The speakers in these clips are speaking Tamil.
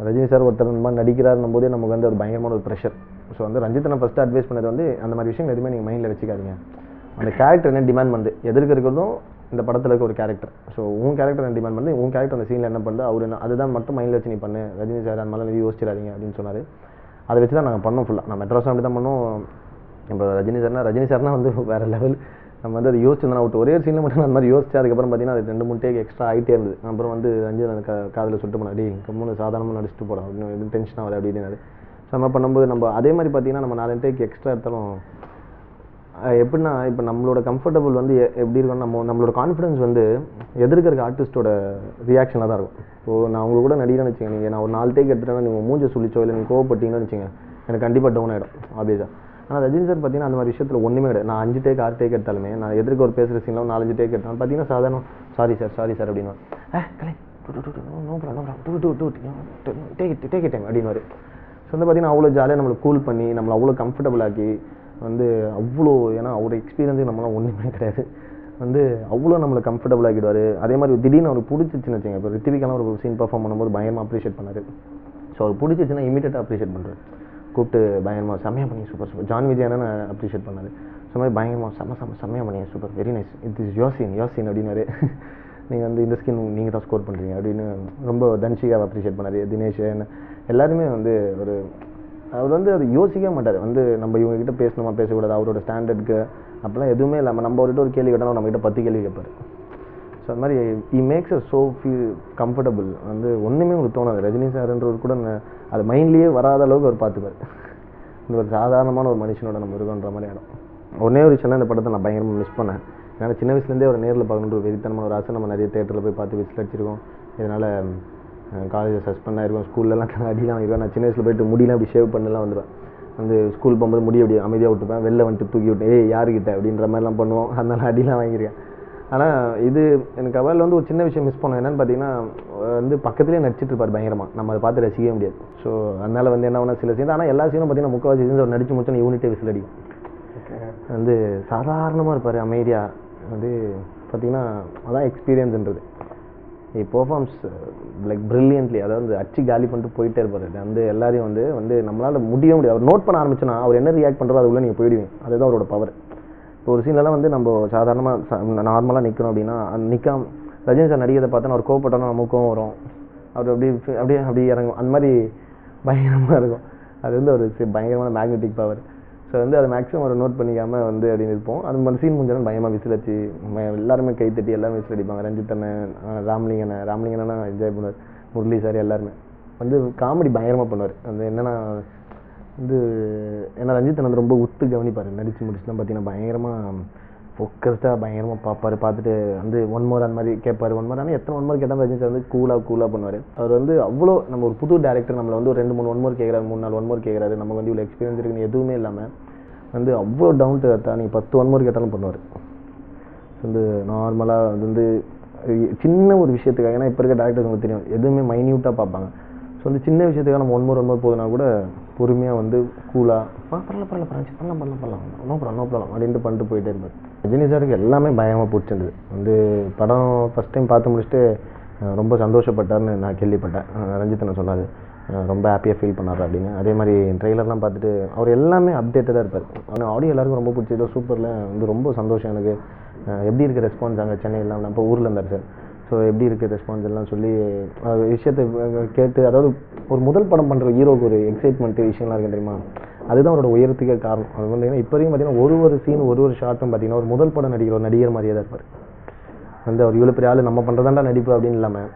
ரஜினி சார் ஒருத்தர் இந்த மாதிரி நடிக்கிறாருன்னும் போதே நமக்கு வந்து ஒரு பயங்கரமான ஒரு ப்ரெஷர். ஸோ வந்து ரஞ்சித்தை நான் ஃபஸ்ட்டு அட்வைஸ் பண்ணது வந்து அந்த மாதிரி விஷயம் எதுவுமே நீங்கள் மைண்டில் வச்சுக்காதீங்க. அந்த கேரக்டர் என்ன டிமாண்ட் பண்ணுது, எதிர்க்க இருக்கிறதும் இந்த படத்தில் இருக்க ஒரு கேரக்டர். ஸோ உன் கேரக்டர் என்ன டிமாண்ட் பண்ணி உன் கேரக்டர் அந்த சீனில் என்ன பண்ணுது அவர் என்ன அதுதான் மட்டும் மைண்டில் வச்சு நீ பண்ணு, ரஜினி சார் அந்த மாதிரி யோசிச்சிடாதீங்க அப்படின்னு சொன்னார். அதை வச்சு தான் நாங்கள் பண்ணோம் ஃபுல்லாக. நான் மெட்ராஸும் அப்படி தான் பண்ணோம். இப்போ ரஜினி சார்னா வந்து வேறு லெவல். நம்ம வந்து அதை யோசிச்சிருந்தோம் அவுட் ஒரே சீனில் மட்டும் அந்த மாதிரி யோசிச்சு அதுக்கப்புறம் பார்த்தீங்கன்னா அது 2-3 டேக் எக்ஸ்ட்ரா ஆகிட்டே இருந்தது. அப்புறம் வந்து ரஞ்சித் அந்த காதில் சுட்டு போனா, அப்படி கம்முன்னு சாதாரணமாக நடிச்சுட்டு போகிறோம் அப்படின்னு எதுவும் டென்ஷன் ஆகுது அப்படின்னாரு. ஸோ நம்ம பண்ணும்போது நம்ம அதே மாதிரி பார்த்தீங்கன்னா நம்ம 4 டேக் எக்ஸ்ட்ரா எடுத்தாலும் எப்படின்னா இப்போ நம்மளோட கம்ஃபர்டபுள் வந்து எப்படி இருக்கும்னா நம்மளோட கான்ஃபிடன்ஸ் வந்து எதிர்க்கிற ஆர்டிஸ்ட்டோட ரியாக்ஷனாக தான் இருக்கும். இப்போது நான் அவங்க கூட நடிக்கிறேன்னு வச்சுங்க, நீங்கள் நான் ஒரு 4 டேக் எடுத்துட்டேன்னா நீங்கள் மூஞ்ச சொல்லிச்சோ இல்லை நீங்கள் கோவப்பட்டீங்கன்னு வச்சுங்க, எனக்கு கண்டிப்பாக டவுன் ஆகிடும் ஆப்வியஸாக. ஆனால் ரஜினி சார் பார்த்தீங்கன்னா அந்த மாதிரி விஷயத்தில் ஒன்றுமே கிடையாது. நான் 5 டேக் 6 டேக் எடுத்தாலுமே நான் எதிர்க்க ஒரு பேசுகிற சீனில் 4-5 டேக் எடுத்தாலும் பார்த்தீங்கன்னா சாதாரண சாரி சார் அப்படின்னு டேக் டைம் அப்படின்னு. ஸோ வந்து பார்த்தீங்கன்னா அவ்வளோ ஜாலியாக நம்மளை கூல் பண்ணி நம்மளை அவ்வளோ கம்ஃபர்டபுள் ஆக்கி வந்து அவ்வளோ, ஏன்னா அவரோட எக்ஸ்பீரியன்ஸுக்கு நம்மளாம் ஒன்றுமே கிடையாது, வந்து அவ்வளோ நம்மளை கம்ஃபர்டபுள் ஆக்கிடுவார். அதே மாதிரி திடீர்னு அவருக்கு பிடிச்சிச்சுன்னு வச்சுங்க, இப்போ ரித்திவிக்கெல்லாம் ஒரு சீன் பர்ஃபார்ம் பண்ணும்போது பயங்கரமாக அப்ரிஷியேட் பண்ணார். ஸோ அவர் பிடிச்சிச்சுன்னா இமீடியட்டாக அப்ரிஷியேட் பண்ணுறாரு, கூப்பிட்டு பயங்கரமாக செம்மையாக பண்ணி சூப்பர். ஜான் விஜயானு அப்ரிஷியேட் பண்ணார். ஸோ மாதிரி பயங்கரமாக செம்மையாக பண்ணி super, very nice, it is your scene அப்படின்னாரு. நீங்கள் வந்து இந்த ஸ்கின் நீங்கள் தான் ஸ்கோர் பண்ணுறீங்க அப்படின்னு ரொம்ப தன்ஷிகாவை அப்ரிஷியேட் பண்ணார். தினேஷ் எல்லாருமே வந்து அவர் வந்து அது யோசிக்கவே மாட்டார். வந்து நம்ம இவங்ககிட்ட பேசணுமா பேசக்கூடாது, அவரோட ஸ்டாண்டர்டுக்கு அப்படிலாம் எதுவுமே இல்லாமல் நம்ம அவர்கிட்ட ஒரு கேள்வி கேட்டாலும் நம்மகிட்ட 10 கேள்வி கேட்பார். ஸோ அது மாதிரி it makes uh so feel comfortable. வந்து ஒன்றுமே உங்களுக்கு தோணாது. ரஜினி சார்ன்றவர் கூட அது மைண்ட்லேயே வராத அளவுக்கு அவர் பார்த்துப்பார். இந்த ஒரு சாதாரணமான ஒரு மனுஷனோட நம்ம இருக்கோன்ற மாதிரி இடம். ஒன்றே ஒரு விஷயம் தான் இந்த படத்தை நான் பயங்கரமாக மிஸ் பண்ணேன். ஏன்னா சின்ன வயசுலேருந்தே ஒரு நேரில் பார்க்கணுன்ற ஒரு வெறித்தனமான ஒரு ஆசை. நம்ம நிறைய தேட்டரில் போய் பார்த்து விசில் அடிச்சிருக்கோம். இதனால் காலேஜில் சஸ்பெண்ட் ஆகிருக்கோம், ஸ்கூல்லலாம் அடிலாம் வாங்கிடுவேன். நான் சின்ன வயசில் போய்ட்டு முடியெலாம் அப்படி ஷேவ் பண்ணலாம் வந்துடுவேன். வந்து ஸ்கூல் போகும்போது முடி அப்படி அமைதியாக விட்டுப்பேன், வெளில வந்துட்டு தூக்கி விட்டு யாருக்கிட்ட அப்படின்ற மாதிரிலாம் பண்ணுவோம். அதனால் அடிலாம் வாங்கியிருக்கேன். ஆனால் இது எனக்கு அவரில் வந்து ஒரு சின்ன விஷயம் மிஸ் பண்ணோம். என்னென்னு பார்த்தீங்கன்னா வந்து பக்கத்துலேயே நடிச்சிட்டு இருப்பார் பயங்கரமாக, நம்ம அதை பார்த்து ரசிக்கவே முடியாது. ஸோ அதனால் வந்து என்ன சில சீன், ஆனால் எல்லா சீனும் பார்த்தீங்கன்னா முக்கால்வாசி சீன்ஸ் அவர் நடிச்சு முடிச்சோன்னு யூனிட்டே விசில் அடிக்கும். வந்து சாதாரணமாக இருப்பார் அமைதியாக. வந்து பார்த்திங்கன்னா அதான் எக்ஸ்பீரியன்ஸுன்றது. பெர்ஃபார்ம்ஸ் லைக் ப்ரில்லியன்ட்லி, அதாவது அச்சு காலி பண்ணிட்டு போயிட்டே இருப்பார். வந்து எல்லாரையும் வந்து நம்மளால் முடிய முடியாது. அவர் நோட் பண்ண ஆரம்பிச்சோன்னா அவர் என்ன ரியாக்ட் பண்ணுறோ அதுக்குள்ளே நீங்கள் போயிடுவீங்க. அதுதான் அவரோட பவர். இப்போ ஒரு சீன்லலாம் வந்து நம்ம சாதாரணமாக நார்மலாக நிற்கணும் அப்படின்னா நிற்காம ரஜினி சார் நடிக்கிறதை பார்த்தா அவர் கோவப்பட்டோன்னா நமக்கும் வரும், அவர் அப்படியே இறங்கும். அந்த மாதிரி பயங்கரமாக இருக்கும். அது வந்து ஒரு பயங்கரமான மேக்னெட்டிக் பவர். ஸோ வந்து அதை மேக்ஸிமம் ஒரு நோட் பண்ணிக்காமல் வந்து அப்படின்னு இருப்போம். அது மாதிரி சீன் முடிஞ்சாலும் பயமாக விசில் அடிச்சு எல்லாருமே கைத்தட்டி எல்லாமே விசில் அடிப்பாங்க. ரஞ்சித் அண்ணன், ராமலிங்கண்ணா என்ஜாய் பண்ணுவார், முரளி சார் எல்லாருமே வந்து காமெடி பயங்கரமாக பண்ணுவார். அந்த என்னென்னா வந்து ஏன்னா ரஞ்சித் அண்ணன் ரொம்ப உத்து கவனிப்பார். நடித்து முடிச்சுலாம் பார்த்தீங்கன்னா பயங்கரமாக ஃபோக்கஸ்டாக பயங்கரமாக பார்ப்பார். பார்த்துட்டு வந்து 1 more அந்த மாதிரி கேட்பார். 1 more ஆனால் எத்தனை 1 more கேட்டால் ரஜினி சார் வந்து கூலாக பண்ணுவார். அவர் வந்து அவ்வளோ நம்ம ஒரு புது டேரக்டர் நம்மளை வந்து ஒரு 2-3 1 more கேட்குறாரு, 3-4 1 more கேட்குறாரு, நமக்கு வந்து இவ்வளோ எக்ஸ்பீரியன்ஸ் இருக்குன்னு எதுவுமே இல்லாமல் வந்து அவ்வளோ டவுன் டு அர்த்தா நீங்கள் 10 1 more கேட்டாலும் பண்ணுவார். வந்து நார்மலாக வந்து சின்ன ஒரு விஷயத்துக்காக, ஏன்னா இப்போ இருக்க டேரக்டர்ஸ் உங்களுக்கு தெரியும் எதுவுமே மைன்யூட்டாக பார்ப்பாங்க. ஸோ வந்து சின்ன விஷயத்துக்காக நம்ம 1 more போகுதுன்னா கூட பொறுமையாக வந்து கூலாக பண்ணலாம் நோ ப்ராப்ளம் அப்படின்ட்டு பண்ணிட்டு போயிட்டே இருப்பார். ரஜினி சாருக்கு எல்லாமே பயங்கரமாக பிடிச்சிருந்தது. வந்து படம் ஃபஸ்ட் டைம் பார்த்து முடிச்சுட்டு ரொம்ப சந்தோஷப்பட்டார்னு நான் கேள்விப்பட்டேன். ரஞ்சித் அண்ணன் சொன்னார் ரொம்ப ஹாப்பியாக ஃபீல் பண்ணார் அப்படின்னு. அதே மாதிரி ட்ரெய்லர்லாம் பார்த்துட்டு அவர் எல்லாமே அப்டேட்டடாக இருப்பார். ஆனால் ஆடியோ எல்லாருக்கும் ரொம்ப பிடிச்சது. சூப்பரில் வந்து ரொம்ப சந்தோஷம் எனக்கு. எப்படி இருக்குது ரெஸ்பான்ஸ் அங்கே சென்னையிலாம், நான் இப்போ ஊரில் இருந்தார் சார். ஸோ எப்படி இருக்குது ரெஸ்பான்ஸ் எல்லாம் சொல்லி விஷயத்தை கேட்டு, அதாவது ஒரு முதல் படம் பண்ணுற ஹீரோக்கு ஒரு எக்ஸைட்மெண்ட்டு விஷயம்லாம் இருக்குது தெரியுமா, அதுதான் அவரோட உயரத்துக்கே காரணம். அது வந்து இப்போ வரைக்கும் பார்த்தீங்கன்னா ஒரு சீன் ஒரு ஷார்ட்டும் பார்த்தீங்கன்னா ஒரு முதல் படம் நடிக்கிற ஒரு நடிகர் மாதிரியே தான் இருப்பார். வந்து அவர் இவ்வளோ பெரிய ஆள் நம்ம பண்ணுறதாண்டா நடிப்பு அப்படின்னு இல்லாமல்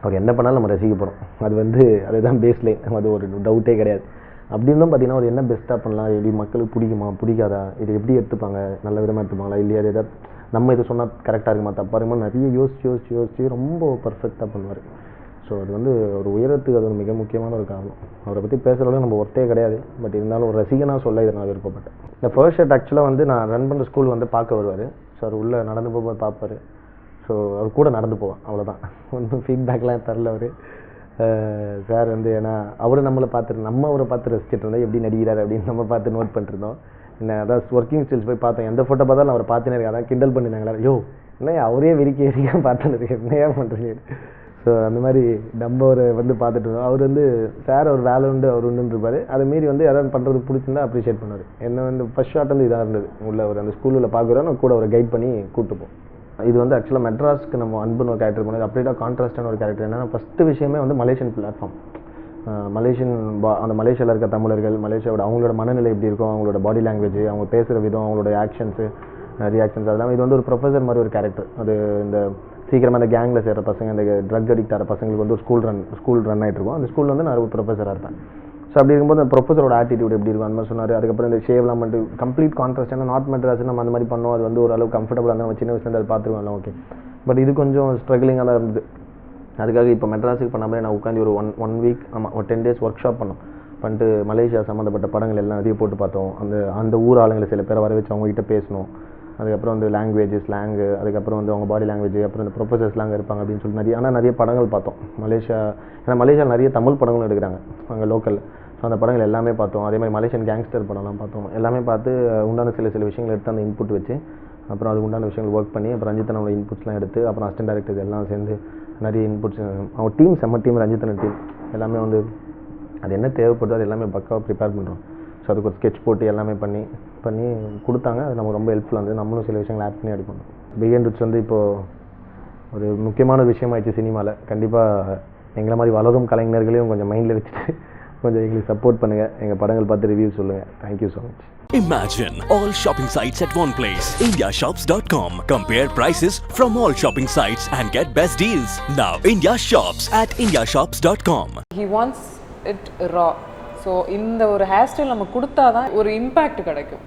அவர் என்ன பண்ணாலும் நம்ம ரசிக்க போகிறோம். அது வந்து அதுதான் பேஸ்லைன், அது ஒரு டவுட்டே கிடையாது. அப்படி இருந்தும் பார்த்தீங்கன்னா அவர் என்ன பெஸ்ட்டாக பண்ணலாம், எப்படி மக்களுக்கு பிடிக்குமா பிடிக்காதா, இது எப்படி எடுத்துப்பாங்க, நல்ல விதமாக எடுத்துப்பாங்களா இல்லையா, அது எதாவது நம்ம இதை சொன்னால் கரெக்டாக இருக்குமா தப்பாக இருக்குமா நிறைய யோசிச்சு ரொம்ப பர்ஃபெக்டாக பண்ணுவார். ஸோ அது வந்து ஒரு உயரத்துக்கு அது ஒரு மிக முக்கியமான ஒரு காரணம். அவரை பற்றி பேசுகிறவங்க நம்ம ஒர்த்தே கிடையாது. பட் இருந்தாலும் ஒரு ரசிகனாக சொல்ல இதை நான் விருப்பப்பட்டேன். இந்த ஃபர்ஸ்ட் ஷர்ட் ஆக்சுவலாக வந்து நான் ரன் பண்ணுற ஸ்கூல் வந்து பார்க்க வருவார். ஸோ அவர் உள்ளே நடந்து போகும்போது பார்ப்பார். ஸோ அவர் கூட நடந்து போவேன், அவ்வளோதான். ஒன்றும் ஃபீட்பேக்லாம் தரல அவர் சார் வந்து. ஏன்னா அவர் நம்மளை பார்த்துட்டு நம்ம அவரை பார்த்து ரசிச்சுட்டு இருந்தோம், எப்படி நடிக்கிறார் அப்படின்னு நம்ம பார்த்து நோட் பண்ணிருந்தோம். என்ன அதாவது ஒர்க்கிங் ஸ்டில்ஸ் போய் பார்த்தோம், எந்த ஃபோட்டோ பார்த்தாலும் அவரை பார்த்துனே இருக்கா, அதான் கிண்டல் பண்ணினாங்களா, யோ என்ன அவரே விரிக்க பார்த்துன்னு இருக்கு, என்னையா பண்ணுறீங்க. ஸோ அந்த மாதிரி நம்ம ஒரு வந்து பார்த்துட்டு இருந்தோம். அவர் வந்து சார் அவர் வேலை உண்டு அவர் உண்டுன்னு இருப்பார். அதை மீறி வந்து யாராவது பண்ணுறது பிடிச்சிருந்தா அப்ரிஷியேட் பண்ணுவார். என்ன வந்து ஃபர்ஸ்ட் ஷாட் வந்து இதாக இருந்தது. உள்ள ஒரு அந்த ஸ்கூலில் பார்க்குறோம் கூட ஒரு கைட் பண்ணி கூப்பிட்டுப்போம். இது வந்து ஆக்சுவலாக மெட்ராஸ்க்கு நம்ம அன்புன்னு ஒரு கேரக்டர் பண்ணது அப்படியே கான்ட்ராஸ்டான ஒரு கேரக்டர். என்னன்னா ஃபஸ்ட்டு விஷயமே வந்து மலேசியன் பிளாட்ஃபார்ம். அந்த மலேசியாவில் இருக்க தமிழர்கள், மலேசியாவோட அவங்களோட மனநிலை எப்படி இருக்கும், அவங்களோட பாடி லாங்குவேஜ், அவங்க பேசுகிற விதம், அவங்களோட ஆக்ஷன்ஸு ரியாக்ஷன்ஸ், அதெல்லாம் இது வந்து ஒரு ப்ரொஃபஸர் மாதிரி ஒரு கேரக்டர். அது இந்த சீக்கிரமாக அந்த கேங்கில் சேர்கிற பசங்க, இந்த ட்ரக் அடிக்ட் ஆகிற பசங்களுக்கு வந்து ஒரு ஸ்கூல் ரன் ஆகிட்டு இருக்கும். அந்த ஸ்கூலில் வந்து நான் ஒரு ப்ரொஃபஸராக இருப்பேன். ஸோ அப்படி இருக்கும்போது அந்த ப்ரொஃபஸரோட ஆட்டிடியூட் எப்படி இருக்கும் அந்த மாதிரி சொன்னார். அதுக்கப்புறம் இந்த ஷேவ்லாம் பண்ணிட்டு கம்ப்ளீட் கான்ட்ராஸ்ட். ஏன்னா நாட் மெட்ராஸ் நம்ம அந்த மாதிரி பண்ணோம், அது வந்து ஓரளவு கம்ஃபர்டபுளாக இருந்தால் நம்ம சின்ன வயசுலேருந்து அதை பார்த்துருவோம்ல, ஓகே. பட் இது கொஞ்சம் ஸ்ட்ரகிளிங்காக தான் இருந்தது. அதுக்காக இப்போ மெட்ராஸுக்கு பண்ண மாதிரி நான் உட்காந்து ஒரு ஒன் வீக் ஒரு 10 days ஒர்க் ஷாப் பண்ணோம். பண்ணிட்டு மலேசியா சம்மந்தப்பட்ட படங்கள் எல்லாம் நிறைய போட்டு பார்த்தோம். அந்த ஊர் ஆளுங்களை சில பேரை வர வச்சு அவங்ககிட்ட பேசணும். அதுக்கப்புறம் வந்து லாங்குவேஜ் ஸ்லாங்கு, அதுக்கப்புறம் வந்து அவங்க பாடி லாங்குவேஜ், அப்புறம் இந்த ப்ரொஃபஸர்ஸ்லாம் இருப்பாங்க அப்படின்னு சொல்லி நிறைய படங்கள் பார்த்தோம் மலேசியா. ஏன்னா மலேசியாவில் நிறைய தமிழ் படங்களும் எடுக்கிறாங்க அங்கே லோக்கல். ஸோ அந்த படங்கள் எல்லாமே பார்த்தோம். அதே மாதிரி மலேசியன் கேங்ஸ்டர் படம்லாம் பார்த்தோம். எல்லாமே பார்த்து உண்டான சில விஷயங்கள் எடுத்து அந்த இன்புட் வச்சு அப்புறம் அது உண்டான விஷயங்கள் ஒர்க் பண்ணி அப்புறம் ரஞ்சித்தனோட இன்புட்ஸ்லாம் எடுத்து அப்புறம் அசிஸ்டன்ட் டைரக்டர்ஸ் எல்லாம் சேர்ந்து நிறைய இன்புட்ஸ், அவங்க டீம் செம்ம டீம், ரஞ்சித்தன டீம் எல்லாமே வந்து அது என்ன தேவைப்படுதோ அது எல்லாமே பக்காவாக ப்ரிப்பேர் பண்ணுறோம். ஸோ அதுக்கு ஒரு ஸ்கெட்ச் போட்டு எல்லாமே பண்ணி கொடுத்தாங்க. அது நமக்கு ரொம்ப ஹெல்ப்ஃபுல்லாக இருந்தது. நம்மளும் சில விஷயங்கள் ஆட் பண்ணி எடுக்கணும். பிகேன் ரிச் வந்து இப்போது ஒரு முக்கியமான விஷயமாயிடுச்சு சினிமாவில். கண்டிப்பாக எங்களை மாதிரி வளரும் கலைஞர்களையும் கொஞ்சம் மைண்டில் வச்சுட்டு கொஞ்சம் எங்களுக்கு சப்போர்ட் பண்ணுங்கள். எங்கள் படங்கள் பார்த்து ரிவ்யூ சொல்லுங்கள். Thank you so much. Imagine all shopping sites at one place. IndiaShops.com. Compare prices from all shopping sites and get best deals. Now India Shops at IndiaShops.com. He wants it raw. So இந்த ஒரு ஹேர் ஸ்டைல் நம்ம கொடுத்தா தான் ஒரு இம்பேக்ட் கிடைக்கும்.